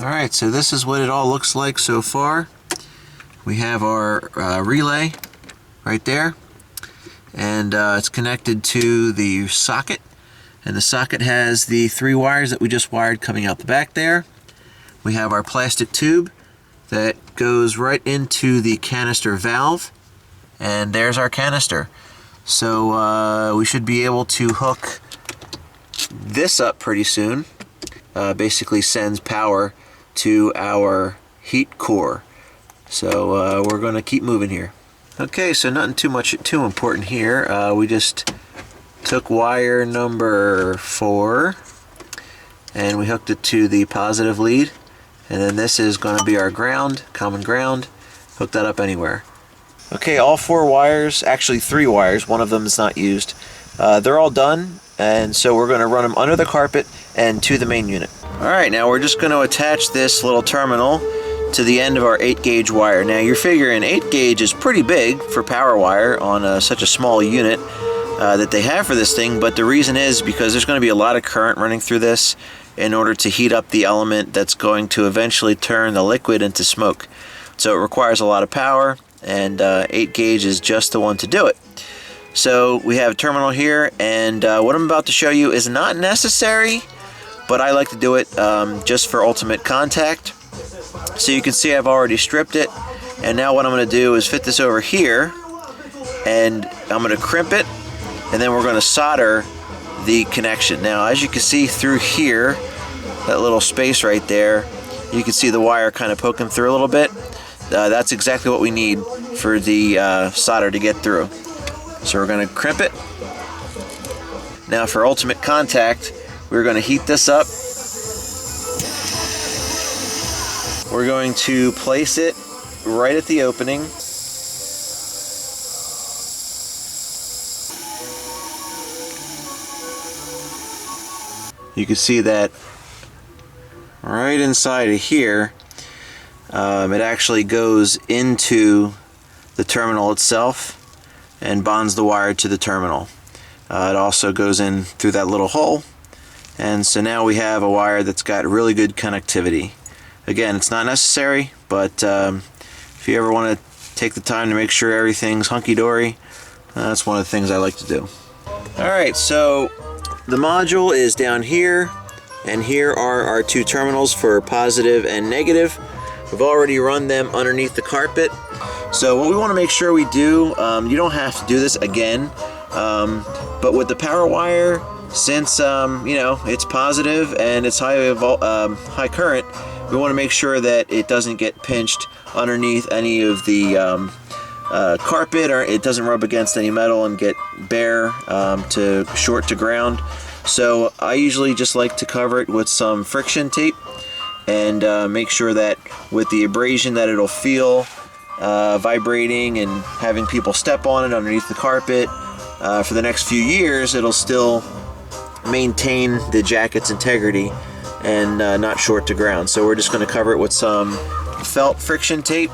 Alright, so this is what it all looks like so far. We have our relay right there, and it's connected to the socket, and the socket has the 3 wires that we just wired coming out the back there. We have our plastic tube that goes right into the canister valve, and there's our canister. So we should be able to hook this up pretty soon. Basically sends power to our heat core. So we're going to keep moving here. Okay, so nothing too important here. We just took wire number 4 and we hooked it to the positive lead, and then this is going to be our ground, common ground. Hook that up anywhere. Okay, all 4 wires, actually 3 wires, one of them is not used. They're all done, and so we're going to run them under the carpet and to the main unit. Alright, now we're just going to attach this little terminal to the end of our 8-gauge wire. Now you're figuring 8 gauge is pretty big for power wire on such a small unit that they have for this thing, but the reason is because there's going to be a lot of current running through this in order to heat up the element that's going to eventually turn the liquid into smoke. So it requires a lot of power, and 8 gauge is just the one to do it. So we have a terminal here, and what I'm about to show you is not necessary, but I like to do it just for ultimate contact. So you can see I've already stripped it, and now what I'm going to do is fit this over here, and I'm going to crimp it, and then we're going to solder the connection. Now as you can see through here, that little space right there, you can see the wire kind of poking through a little bit. That's exactly what we need for the solder to get through. So we're going to crimp it. Now for ultimate contact, we're going to heat this up. We're going to place it right at the opening. You can see that right inside of here, it actually goes into the terminal itself and bonds the wire to the terminal. It also goes in through that little hole, and so now we have a wire that's got really good connectivity. Again, it's not necessary, but if you ever want to take the time to make sure everything's hunky-dory, that's one of the things I like to do. Alright, so the module is down here, and here are our 2 terminals for positive and negative. We've already run them underneath the carpet. So what we want to make sure we do, you don't have to do this again, but with the power wire, since you know, it's positive and it's high current, we want to make sure that it doesn't get pinched underneath any of the carpet, or it doesn't rub against any metal and get bare to short to ground. So I usually just like to cover it with some friction tape and make sure that with the abrasion that it'll feel vibrating and having people step on it underneath the carpet for the next few years, it'll still maintain the jacket's integrity and not short to ground. So we're just going to cover it with some felt friction tape.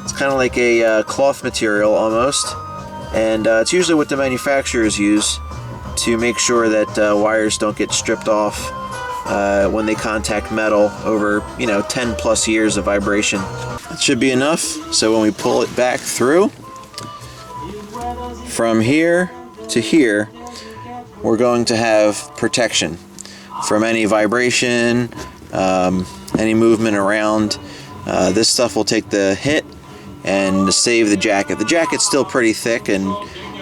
It's kind of like a cloth material almost, and it's usually what the manufacturers use to make sure that wires don't get stripped off when they contact metal over 10 plus years of vibration. It should be enough, so when we pull it back through from here to here, we're going to have protection from any vibration, any movement around. This stuff will take the hit and save the jacket. The jacket's still pretty thick and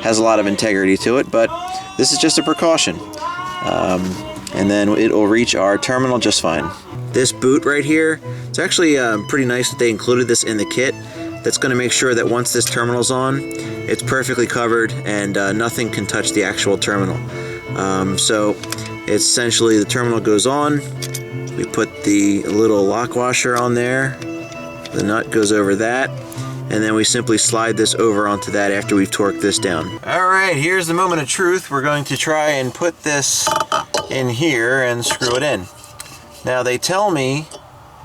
has a lot of integrity to it, but this is just a precaution. And then it will reach our terminal just fine. This boot right here, it's actually pretty nice that they included this in the kit. That's going to make sure that once this terminal's on, it's perfectly covered and nothing can touch the actual terminal. So it's essentially the terminal goes on, we put the little lock washer on there, the nut goes over that, and then we simply slide this over onto that after we've torqued this down. Alright, here's the moment of truth. We're going to try and put this in here and screw it in. Now they tell me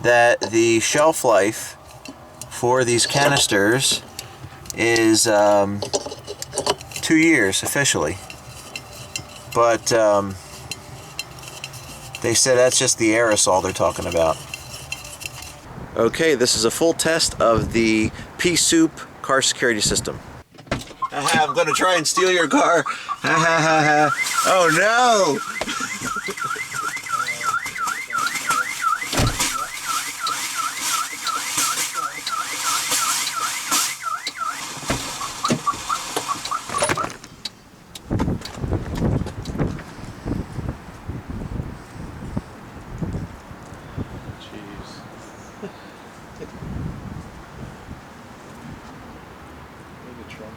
that the shelf life for these canisters is 2 years officially, but They said that's just the aerosol they're talking about. Okay, this is a full test of the Pea Soup car security system. I'm gonna try and steal your car. Oh no! Maybe a trunk.